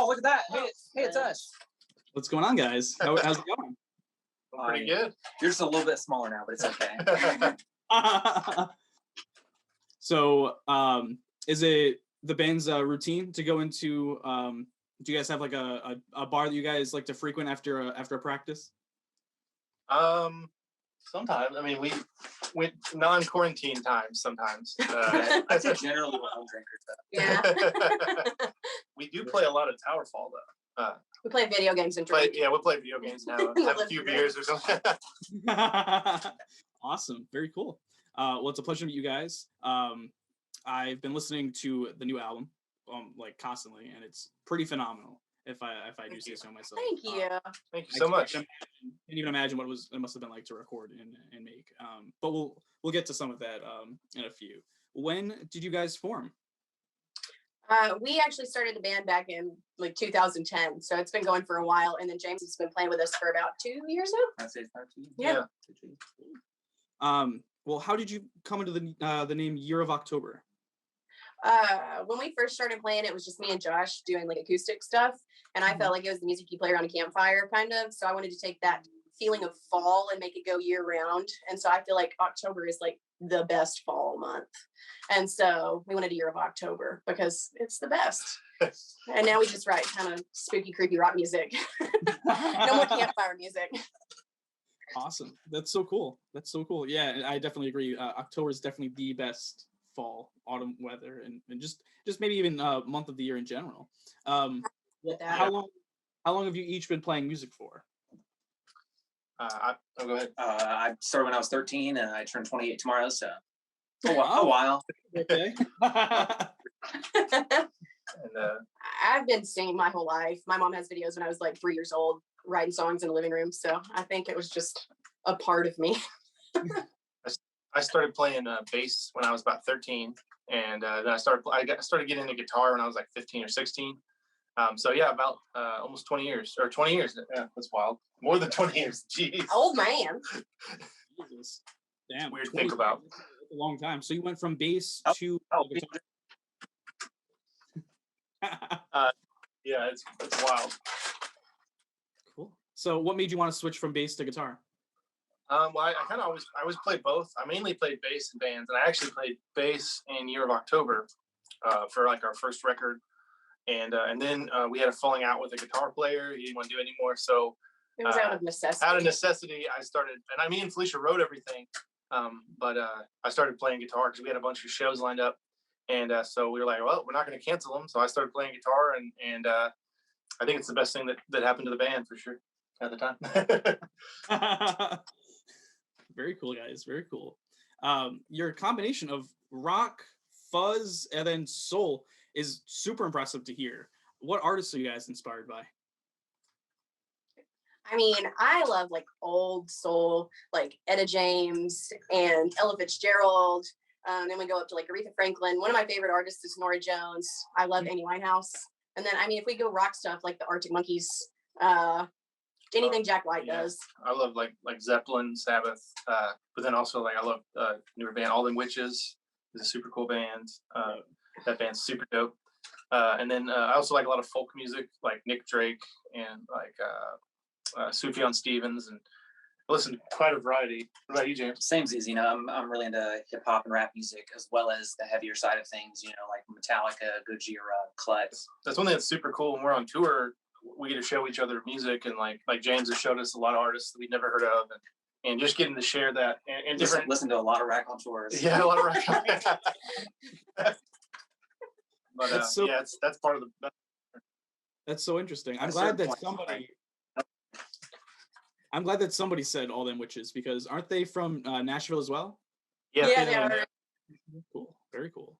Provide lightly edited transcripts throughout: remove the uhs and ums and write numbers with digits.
Oh, look at that. Hey, it's us. What's going on, guys? How's it going? Pretty good. You're just a little bit smaller now, but it's okay. So, is it the band's routine to go into? Do you guys have like a bar that you guys like to frequent after a practice? Sometimes. I mean, we non-quarantine times sometimes. That's generally what I'm drinkers. Yeah. We do play a lot of Tower Fall though. We play video games and drink. We play video games now. Have a few beers or something. Awesome. Very cool. Well, it's a pleasure to meet you guys. I've been listening to the new album, like constantly, and it's pretty phenomenal. If I do say so myself. Thank you. Thank you so much. Can't even imagine what it must have been like to record and make. But we'll get to some of that in a few. When did you guys form? We actually started the band back in like 2010, so it's been going for a while. And then James has been playing with us for about 2 years now. I'd say 13. Yeah. Well, how did you come into the name Year of October? When we first started playing, it was just me and Josh doing like acoustic stuff, and I felt like it was the music you play around a campfire, kind of. So I wanted to take that feeling of fall and make it go year round. And so I feel like October is like the best fall month, and so we wanted a Year of October because it's the best. And now we just write kind of spooky, creepy rock music. No more campfire music. Awesome. That's so cool. Yeah, I definitely agree. October is definitely the best fall, autumn weather, and just maybe even month of the year in general. How long have you each been playing music for? Go ahead. I started when I was 13, and I turned 28 tomorrow, so a while. Okay. And, I've been singing my whole life. My mom has videos when I was like 3 years old, writing songs in the living room. So I think it was just a part of me. I started playing bass when I was about 13, and then I started getting into guitar when I was like 15 or 16. So yeah, about almost 20 years. Yeah, that's wild. More than 20 years. Jeez. Old man. Jesus. Damn. Weird to think about. A long time. So you went from bass to guitar. Yeah, it's wild. Cool. So what made you want to switch from bass to guitar? Well, I always played both. I mainly played bass in bands, and I actually played bass in Year of October for like our first record. And then we had a falling out with a guitar player. He didn't want to do it anymore. So it was out of necessity. Out of necessity, I started, and me and Felicia wrote everything. But I started playing guitar because we had a bunch of shows lined up. And so we were like, well, we're not going to cancel them. So I started playing guitar, and I think it's the best thing that happened to the band for sure at the time. Very cool, guys. Very cool. Your combination of rock, fuzz, and then soul is super impressive to hear. What artists are you guys inspired by? I mean, I love like old soul, like Etta James and Ella Fitzgerald. Then we go up to like Aretha Franklin. One of my favorite artists is Nora Jones. I love Amy Winehouse. And then, I mean, if we go rock stuff like the Arctic Monkeys, anything Jack White does. I love like Zeppelin, Sabbath, but then also like I love newer band All Them Witches is a super cool band. That band's super dope. And then I also like a lot of folk music like Nick Drake and like Sufjan Stevens, and I listen to quite a variety. What about you, James? Same as I'm really into hip hop and rap music as well as the heavier side of things. Like Metallica, Gojira, Clutch. That's one thing that's super cool. When we're on tour, we get to show each other music, and like James has showed us a lot of artists that we'd never heard of, and just getting to share that and different. Listen to a lot of raconteurs. Yeah, a lot of raconteurs. But that's part of the. That's so interesting. I'm glad that somebody said All Them Witches, because aren't they from Nashville as well? Yeah, they are. Cool, very cool.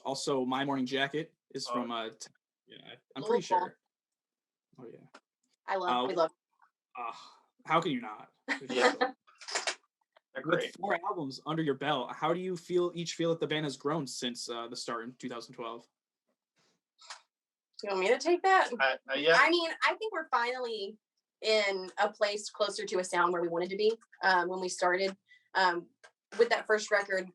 Also, My Morning Jacket is from I'm pretty sure. Oh yeah. We love. How can you not? Yeah. With 4 albums under your belt, how do you feel that the band has grown since the start in 2012? Do you want me to take that? Yeah. I mean, I think we're finally in a place closer to a sound where we wanted to be when we started. With that first record,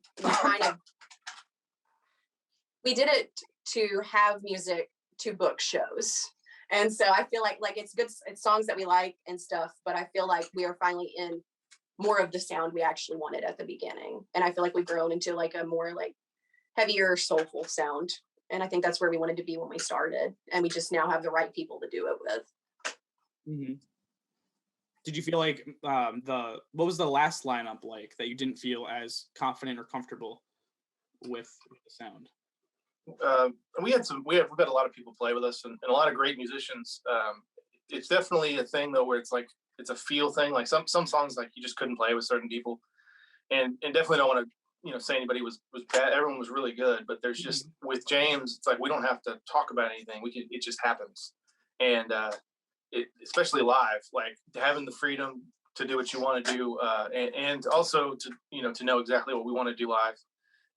we did it to have music to book shows. And so I feel like it's good, it's songs that we like and stuff, but I feel like we are finally in more of the sound we actually wanted at the beginning. And I feel like we've grown into like a more like heavier, soulful sound. And I think that's where we wanted to be when we started. And we just now have the right people to do it with. Mm-hmm. Did you feel like what was the last lineup like that you didn't feel as confident or comfortable with the sound? We've got a lot of people play with us and a lot of great musicians. It's definitely a thing though where it's like it's a feel thing. Like some songs like you just couldn't play with certain people, and definitely don't want to say anybody was bad. Everyone was really good, but there's just with James, it's like we don't have to talk about anything. It just happens, and especially live, like having the freedom to do what you want to do, and also to know exactly what we want to do live.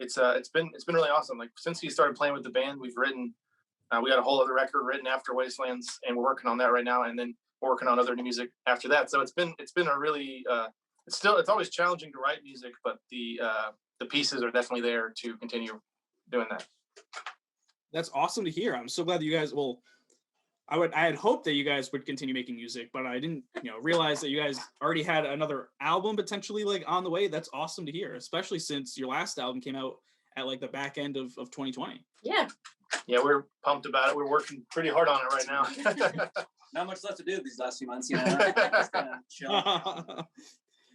It's been really awesome. Like since he started playing with the band, we've written, we got a whole other record written after Wastelands, and we're working on that right now, and then we're working on other new music after that. So it's been a really it's always challenging to write music, but the pieces are definitely there to continue doing that. That's awesome to hear. I'm so glad that you guys I had hoped that you guys would continue making music, but I didn't, realize that you guys already had another album potentially like on the way. That's awesome to hear, especially since your last album came out at like the back end of 2020. Yeah. Yeah, we're pumped about it. We're working pretty hard on it right now. Not much left to do these last few months, Just gonna chill.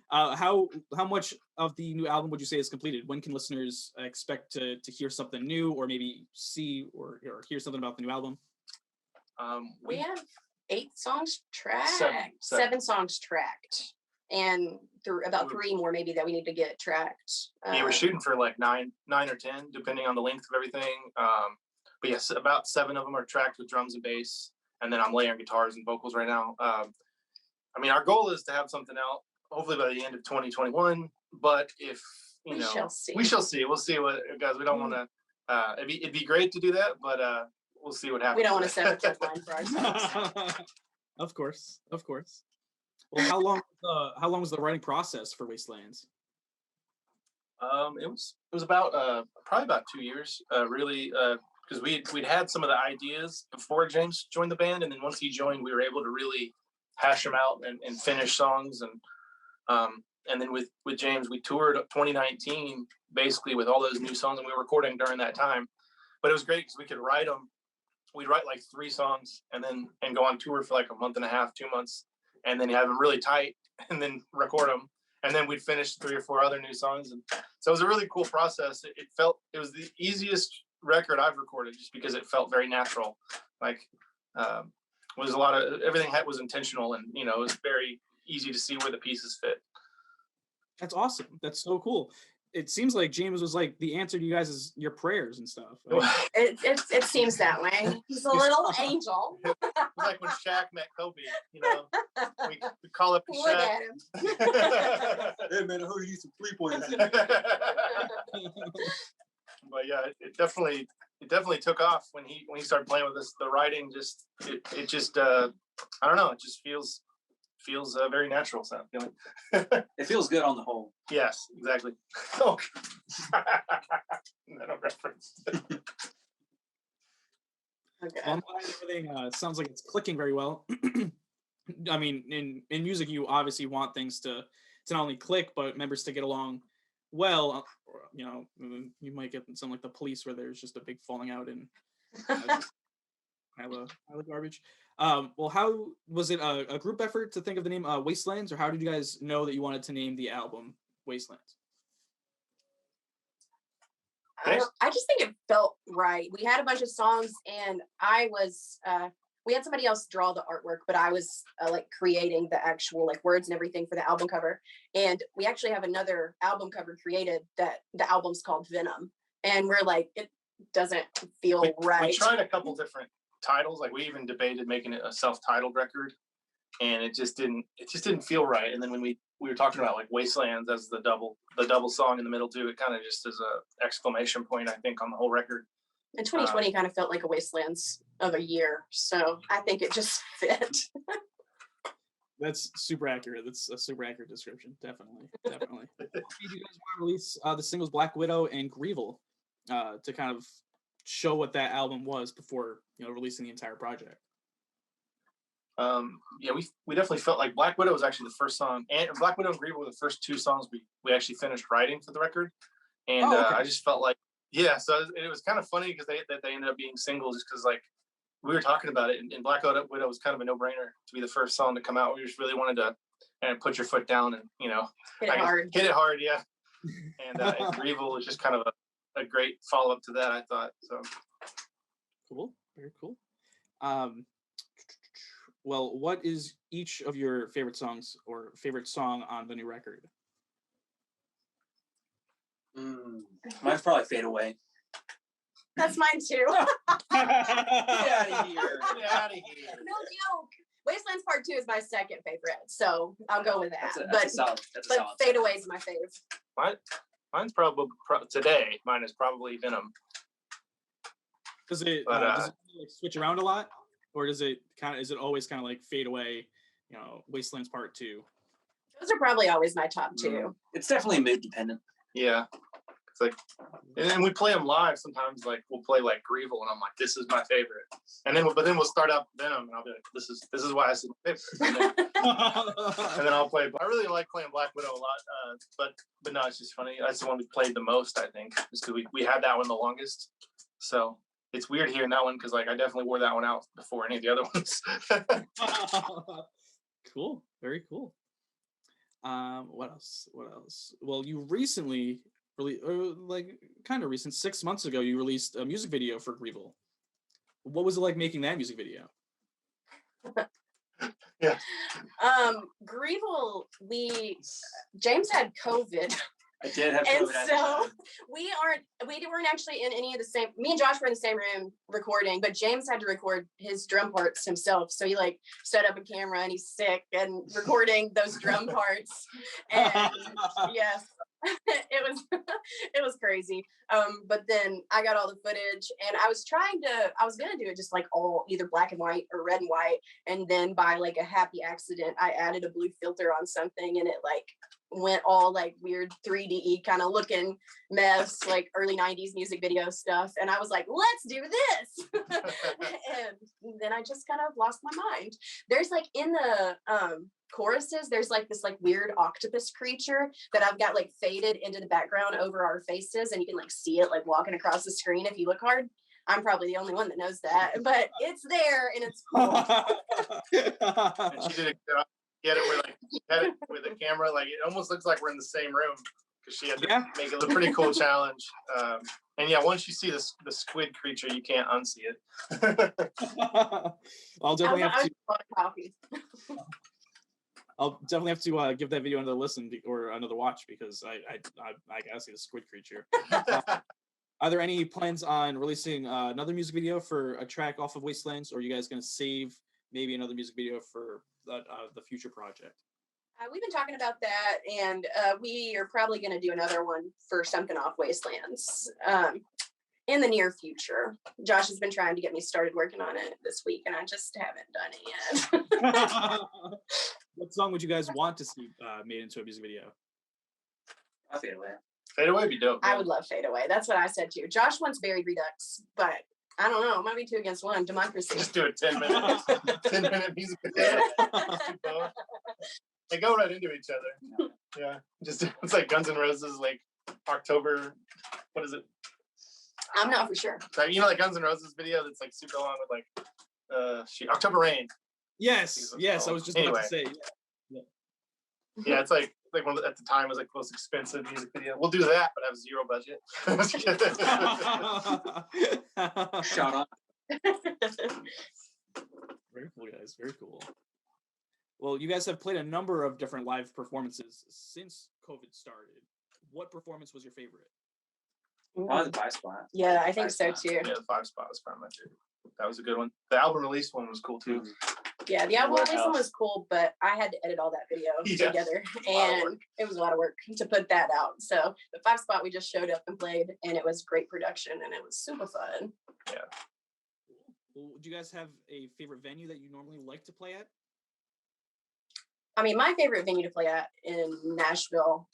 How much of the new album would you say is completed? When can listeners expect to hear something new, or maybe see or hear something about the new album? We have 8 songs tracked, seven. 7 songs tracked, and about 3 more maybe that we need to get tracked. Yeah, we're shooting for like 9 or 10, depending on the length of everything. But yes, about 7 of them are tracked with drums and bass, and then I'm layering guitars and vocals right now. Our goal is to have something out hopefully by the end of 2021. But if we shall see. We shall see. We'll see what, guys. We don't want to. It'd be great to do that, but we'll see what happens. We don't want to set a deadline for ourselves. Of course. Well, how long was the writing process for Wastelands? It was about probably about 2 years, really, because we'd had some of the ideas before James joined the band, and then once he joined, we were able to really hash them out and finish songs, and then with James, we toured 2019 basically with all those new songs, and we were recording during that time. But it was great because we could write them. We'd write like 3 songs and go on tour for like a month and a half, 2 months, and then you have them really tight and then record them. And then we'd finish 3 or 4 other new songs. And so it was a really cool process. It was the easiest record I've recorded just because it felt very natural. Like, was a lot of, everything was intentional, and, it was very easy to see where the pieces fit. That's awesome. That's so cool. It seems like James was like the answer to you guys' your prayers and stuff. It seems that way. He's a little angel. It's like when Shaq met Kobe, we call up Look Shaq. at him. Hey man, I heard you need some 3-pointers. But yeah, it definitely took off when he started playing with us. The writing just it just I don't know, it just feels very natural sound feeling. It feels good on the whole. Yes, exactly. Oh, not a reference. Okay. Well, everything sounds like it's clicking very well. I mean, in music, you obviously want things to not only click, but members to get along well. You might get something like The Police, where there's just a big falling out and pile of garbage. Well, how was it a group effort to think of the name Wastelands, or how did you guys know that you wanted to name the album Wastelands? I just think it felt right. We had a bunch of songs, and we had somebody else draw the artwork, but I was creating the actual words and everything for the album cover. And we actually have another album cover created that the album's called Venom. And we're like, it doesn't feel right. We tried a couple different titles. Like we even debated making it a self-titled record, and it just didn't feel right. And then when we were talking about Wastelands as the double song in the middle too, it kind of just is a exclamation point, I think, on the whole record. And 2020 kind of felt like a Wastelands of a year, so I think it just fit. That's super accurate. That's a super accurate description. Definitely. You guys want to release the singles Black Widow and Grievel to kind of show what that album was before releasing the entire project? Yeah, we definitely felt like Black Widow was actually the first song, and Black Widow and Grievous were the first two songs we actually finished writing for the record. And okay. I just felt like, yeah, so it was kind of funny because they ended up being singles just because like we were talking about it, and Black Widow was kind of a no-brainer to be the first song to come out. We just really wanted to put your foot down and hit it hard, yeah. And Grievous was just kind of a great follow-up to that, I thought. So cool, very cool. Well, what is each of your favorite songs or favorite song on the new record? Mine's probably Fade Away. That's mine too. Get out of here. get out of here. No joke. Wastelands Part 2 is my second favorite, so I'll go with that. That's a solid Fade Away is my fave. Mine's probably today. Mine is probably Venom. Does it like switch around a lot, or is it always kind of like Fade Away, Wastelands Part 2? Those are probably always my top two. It's definitely mood dependent. Yeah. It's like, and we play them live sometimes. Like we'll play like Grievous, and I'm like, this is my favorite. And then we'll start up Venom, and I'll be like, this is why it's my favorite. And then I'll play. I really like playing Black Widow a lot. But no, it's just funny. That's the one we played the most, I think, just because we had that one the longest. So it's weird hearing that one because like I definitely wore that one out before any of the other ones. Cool, very cool. What else? Well, you recently, kind of recent, 6 months ago, you released a music video for Grievous. What was it like making that music video? Yeah. Grievous, James had COVID. I did have and COVID. So we weren't actually in any of the same, me and Josh were in the same room recording, but James had to record his drum parts himself. So he like set up a camera and he's sick and recording those drum parts. And yes, it was crazy. But then I got all the footage and I was gonna do it just like all either black and white or red and white. And then by like a happy accident, I added a blue filter on something and it like went all like weird 3D kind of looking mess, like early 90s music video stuff. And I was like, let's do this. And then I just kind of lost my mind. There's like in the choruses, there's like this like weird octopus creature that I've got like faded into the background over our faces. And you can like see it like walking across the screen if you look hard. I'm probably the only one that knows that, but it's there and it's cool. And she did a good job. Get it where like she had it with the camera, like it almost looks like we're in the same room because she had to make it a pretty cool challenge. And yeah, once you see the squid creature, you can't unsee it. I'll definitely have to give that video another listen or another watch because I gotta see the squid creature. Are there any plans on releasing another music video for a track off of Wastelands, or are you guys gonna save maybe another music video for the future project? We've been talking about that, and we are probably going to do another one for something off Wastelands in the near future. Josh has been trying to get me started working on it this week, and I just haven't done it yet. What song would you guys want to see made into a music video? Fade Away. Fade Away would be dope. I would love Fade Away. That's what I said too. Josh wants Buried Redux, but I don't know. It might be 2 against 1. Democracy. Just do it 10 minutes. 10-minute music video. They go right into each other. Yeah. Just it's like Guns N' Roses, like October. What is it? I'm not for sure. Like like Guns N' Roses video that's like super long with like October Rain. Yes. I was just about to say. Yeah, it's like one at the time was like the most expensive music video. We'll do that, but have 0 budget. Shout out. Very cool, guys. Very cool. Well, you guys have played a number of different live performances since COVID started. What performance was your favorite? Probably the 5 spot. Yeah, I think so too. Yeah, the 5 spot was probably my favorite. That was a good one. The album release one was cool too. Yeah, the album release one was cool, but I had to edit all that video together, and it was a lot of work to put that out. So the 5 spot, we just showed up and played, and it was great production, and it was super fun. Yeah. Well, do you guys have a favorite venue that you normally like to play at? I mean, my favorite venue to play at in Nashville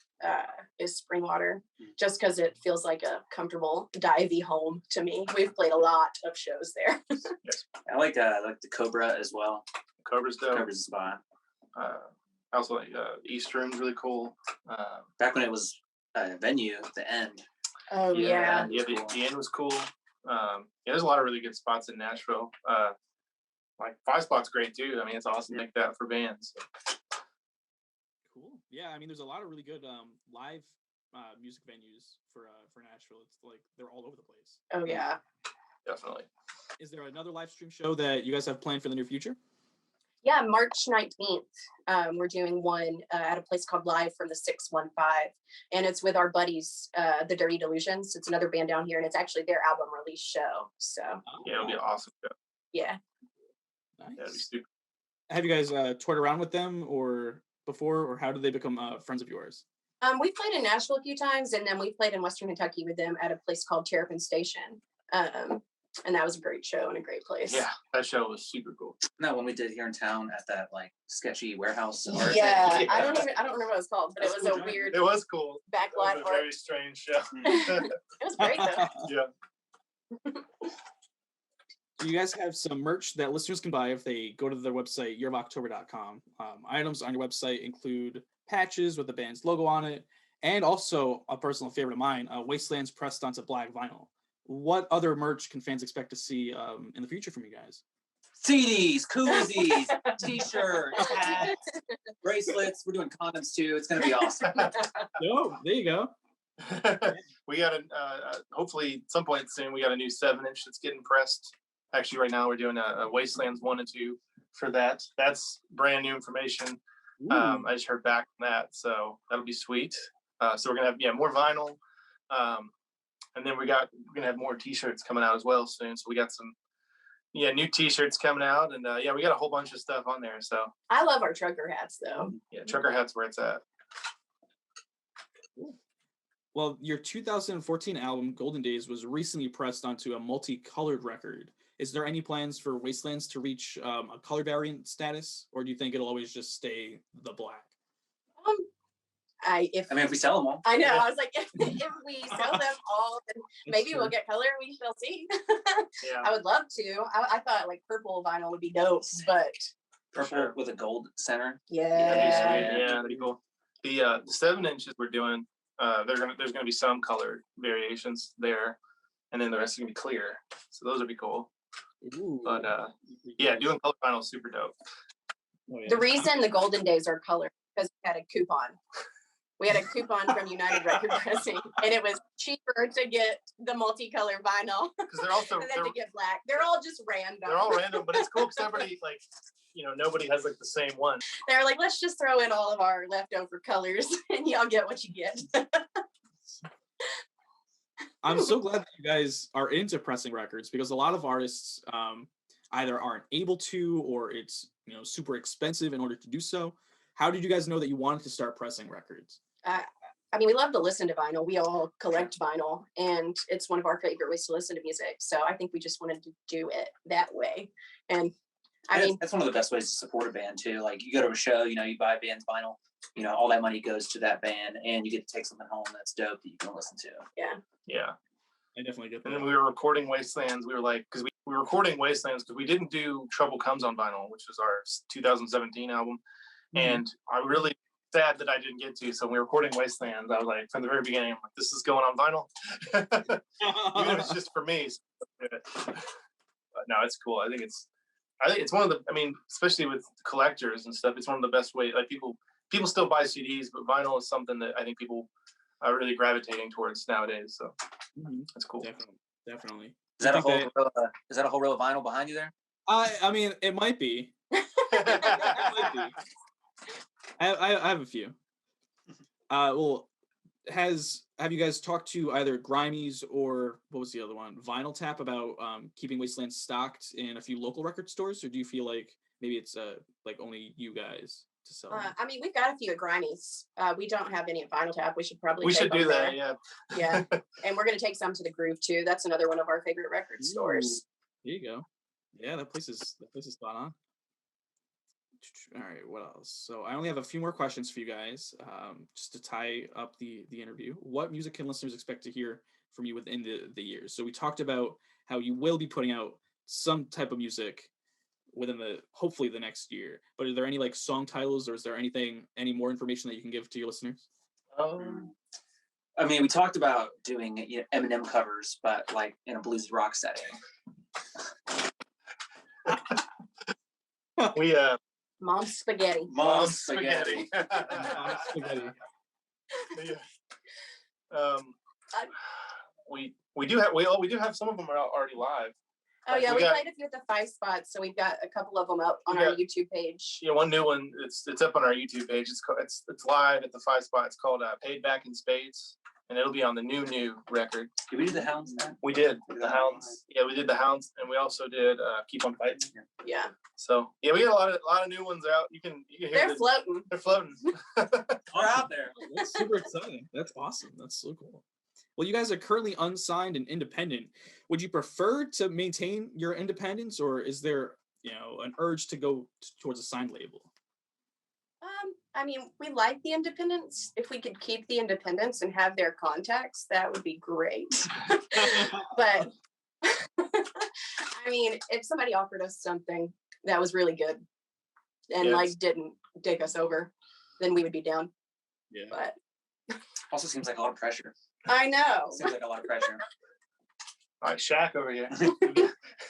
is Springwater, just because it feels like a comfortable divey home to me. We've played a lot of shows there. I like the Cobra as well. Cobra's dope. Cobra's a spot. I also like East Room's really cool. Back when it was a venue, the end. Oh yeah. The end was cool. There's a lot of really good spots in Nashville. Like 5 Spot's great too. I mean, it's awesome to make that for bands. Cool. Yeah, I mean, there's a lot of really good live music venues for Nashville. It's like they're all over the place. Oh yeah. Definitely. Is there another live stream show that you guys have planned for the near future? Yeah, March 19th. We're doing one at a place called Live from the 615, and it's with our buddies, the Dirty Delusions. It's another band down here, and it's actually their album release show. So Yeah, it'll be an awesome show. yeah. Nice. Yeah, it'll be stupid. Have you guys toured around with them or before, or how did they become friends of yours? We played in Nashville a few times, and then we played in Western Kentucky with them at a place called Terrapin Station. And that was a great show and a great place. Yeah, that show was super cool. No, when we did here in town at that like sketchy warehouse. Yeah, Yeah. I don't remember what it was called, but it was a weird It was cool. It backlot was a art. very strange show. It was great though. Yeah. So you guys have some merch that listeners can buy if they go to their website, yearofoctober.com. Items on your website include patches with the band's logo on it, and also a personal favorite of mine, Wastelands pressed onto black vinyl. What other merch can fans expect to see in the future from you guys? CDs, koozies, T-shirts, hats, bracelets. We're doing condoms too. It's gonna be awesome. Oh, there you go. We got hopefully at some point soon, we got a new 7-inch that's getting pressed. Actually, right now we're doing a Wastelands 1 and 2 for that. That's brand new information. I just heard back from that, so that'll be sweet. So we're gonna have more vinyl. And then we're gonna have more T-shirts coming out as well soon. So we got some new T-shirts coming out, and we got a whole bunch of stuff on there. So I love our trucker hats though. yeah, trucker hats where it's at. Well, your 2014 album, Golden Days, was recently pressed onto a multicolored record. Is there any plans for Wastelands to reach a color variant status, or do you think it'll always just stay the black? If I mean, if we sell them all. I know, Yeah. I was like, if we sell them all, then maybe we'll get color. We shall see. Yeah. I would love to. I thought like purple vinyl would be dope, but Purple Sure. with a gold center. yeah. That'd be cool. The 7-inches we're doing, there's gonna be some colored variations there, and then the rest is gonna be clear. So those would be cool. Ooh. But doing color vinyl is super dope. Oh, yeah. The reason the Golden Days are colored because we had a coupon. We had a coupon from United Record Pressing, and it was cheaper to get the multicolor vinyl Because they're also and then to get black. They're all just random. they're all random, but it's cool because everybody nobody has like the same one. They're like, let's just throw in all of our leftover colors, and y'all get what you get. I'm so glad that you guys are into pressing records, because a lot of artists either aren't able to, or it's super expensive in order to do so. How did you guys know that you wanted to start pressing records? I mean, we love to listen to vinyl. We all collect vinyl, and it's one of our favorite ways to listen to music. So I think we just wanted to do it that way. And I mean, that's one of the best ways to support a band too. Like you go to a show, you buy a band's vinyl, all that money goes to that band, and you get to take something home that's dope that you can listen to. Yeah. I definitely get that. And then we were recording Wastelands. We were like, because we were recording Wastelands because we didn't do Trouble Comes on vinyl, which was our 2017 album. And I'm really sad that I didn't get to. So when we were recording Wastelands, I was like, from the very beginning, I'm like, this is going on vinyl. Even if it's just for me. But no, it's cool. I think it's one of the, especially with collectors and stuff, it's one of the best ways. Like people still buy CDs, but vinyl is something that I think people are really gravitating towards nowadays. So that's cool. Definitely. Is that a whole row of vinyl behind you there? I mean, it might be. It might be. I have a few. Well, have you guys talked to either Grimies or what was the other one, Vinyl Tap, about keeping Wastelands stocked in a few local record stores, or do you feel like maybe it's like only you guys to sell them? I mean, we've got a few at Grimies. We don't have any at Vinyl Tap. We should probably We should do that. there. Yeah. And we're gonna take some to the Groove too. That's another one of our favorite record stores. There you go. Yeah, that place is spot on. All right, what else? So I only have a few more questions for you guys, just to tie up the interview. What music can listeners expect to hear from you within the years? So we talked about how you will be putting out some type of music within hopefully the next year. But are there any like song titles, or is there any more information that you can give to your listeners? I mean, we talked about doing Eminem covers, but like in a bluesy rock setting. We Mom spaghetti. Mom spaghetti. Spaghetti. We do have some of them are already live. Oh yeah, we played a few at the 5 spots, so we've got a couple of them up on our YouTube page. Yeah, one new one. It's up on our YouTube page. It's live at the 5 spot. It's called "Paid Back in Spades," and it'll be on the new record. Did we do the Hounds then? We did the Hounds. Yeah, we did the Hounds, and we also did "Keep on Fighting." Yeah. So yeah, we got a lot of new ones out. You can hear They're floating. They're floating. They're out there. That's super exciting. That's awesome. That's so cool. Well, you guys are currently unsigned and independent. Would you prefer to maintain your independence, or is there, an urge to go towards a signed label? I mean, we like the independence. If we could keep the independence and have their contacts, that would be great. But I mean, if somebody offered us something that was really good and like didn't take us over, then we would be down. Yeah. But also seems like a lot of pressure. I know. Seems like a lot of pressure. Like Shaq over here.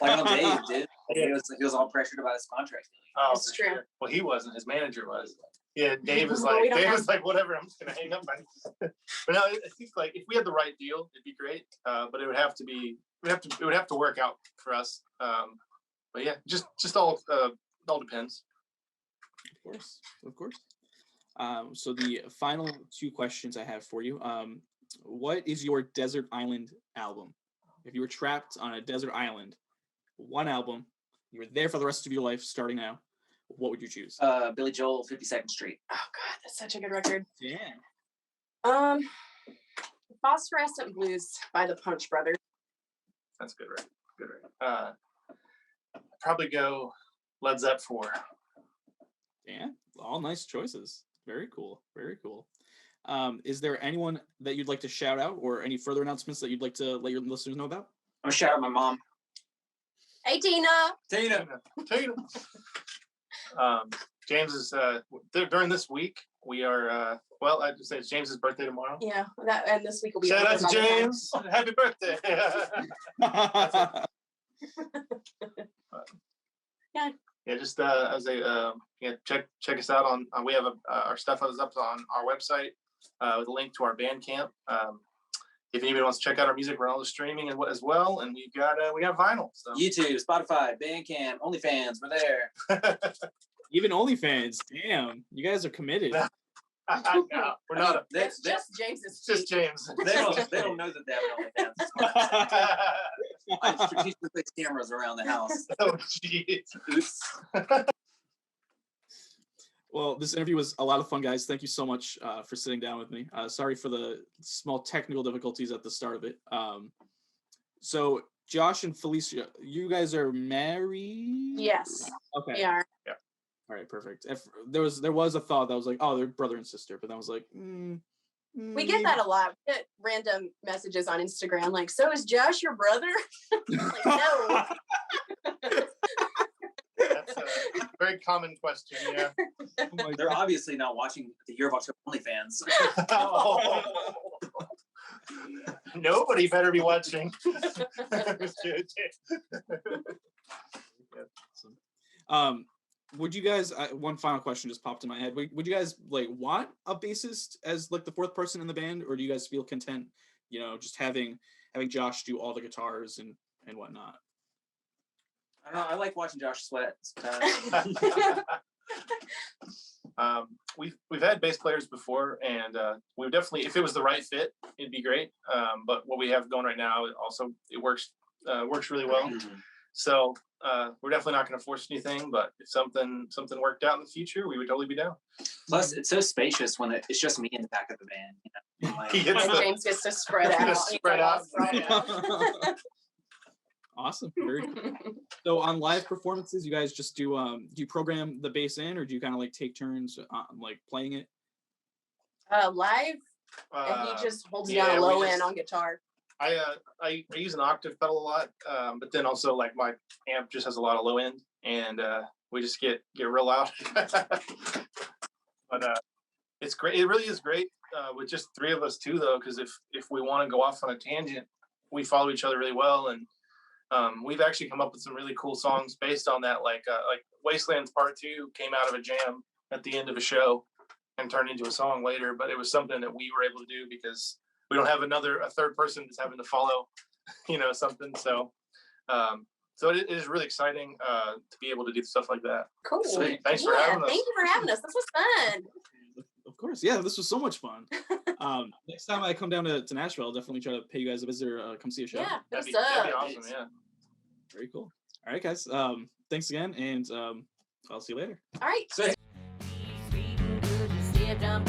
Like on Dave, dude. He was all pressured about his contract. Oh, It's true. Sure. Well, he wasn't. His manager was. Yeah, Dave was Well, like, whatever. I'm just gonna hang up. But no, I think like if we had the right deal, it'd be great. But it would have to be. It would have to work out for us. But yeah, just all depends. Of course. So the final 2 questions I have for you. What is your desert island album? If you were trapped on a desert island, one album, you were there for the rest of your life starting now, what would you choose? Billy Joel, 52nd Street. Oh God, that's such a good record. Yeah. Phosphorescent Blues by the Punch Brothers. That's a good record. Good record. I'd probably go Led Zepp 4. Yeah, all nice choices. Very cool. Very cool. Is there anyone that you'd like to shout out, or any further announcements that you'd like to let your listeners know about? I'm gonna shout out my mom. Hey, Tina. Tina. James is during this week. We are I just say it's James's birthday tomorrow. Yeah, and this week will be. Shout out to James. Happy birthday. Yeah. Yeah, just as a check us out on we have our stuff is up on our website with a link to our Bandcamp. If anybody wants to check out our music, we're on the streaming as well, and we got vinyl. So. YouTube, Spotify, Bandcamp, OnlyFans, we're there. Even OnlyFans, damn, you guys are committed. No, we're not. It's just James. It's just James. They don't know that they have an OnlyFans. I strategically place cameras around the house. Oh, jeez. Oops. Well, this interview was a lot of fun, guys. Thank you so much for sitting down with me. Sorry for the small technical difficulties at the start of it. So, Josh and Felicia, you guys are married? Yes. Okay. We are. Yeah. All right, perfect. If there was a thought that was like, oh, they're brother and sister, but then I was like, We get that a lot. We get random messages on Instagram like, so is Josh your brother? Like, no. That's a very common question, yeah. They're obviously not watching the Year of October OnlyFans. Oh. Nobody better be watching. Would you guys? One final question just popped in my head. Would you guys like want a bassist as like the 4th person in the band, or do you guys feel content, just having Josh do all the guitars and whatnot? I don't know. I like watching Josh sweat. We've had bass players before, and we definitely, if it was the right fit, it'd be great. But what we have going right now, also it works really well. Mm-hmm. So we're definitely not going to force anything. But if something worked out in the future, we would totally be down. Plus, it's so spacious when it's just me in the back of the band. Like, He gets And James gets to spread out. Spread out. Awesome. Very cool. So on live performances, you guys just do you program the bass in, or do you kind of like take turns like playing it? Live, and he just holds down yeah, a low we end just- on guitar. I use an octave pedal a lot, but then also like my amp just has a lot of low end, and we just get real loud. But it's great. It really is great with just three of us too, though, because if we want to go off on a tangent, we follow each other really well, and we've actually come up with some really cool songs based on that. Like Wastelands Part 2 came out of a jam at the end of a show and turned into a song later, but it was something that we were able to do because we don't have a third person that's having to follow, something. So, so it is really exciting to be able to do stuff like that. Cool. Sweet. Thanks for having us. Thank you for having us. This was fun. Of course, yeah, this was so much fun. Next time I come down to Nashville, I'll definitely try to pay you guys a visit or come see a show. Yeah, That'd what's be up? awesome. Yeah. Very cool. All right, guys. Thanks again, and I'll see you later. All right. Say- Sweet and good, you said I'm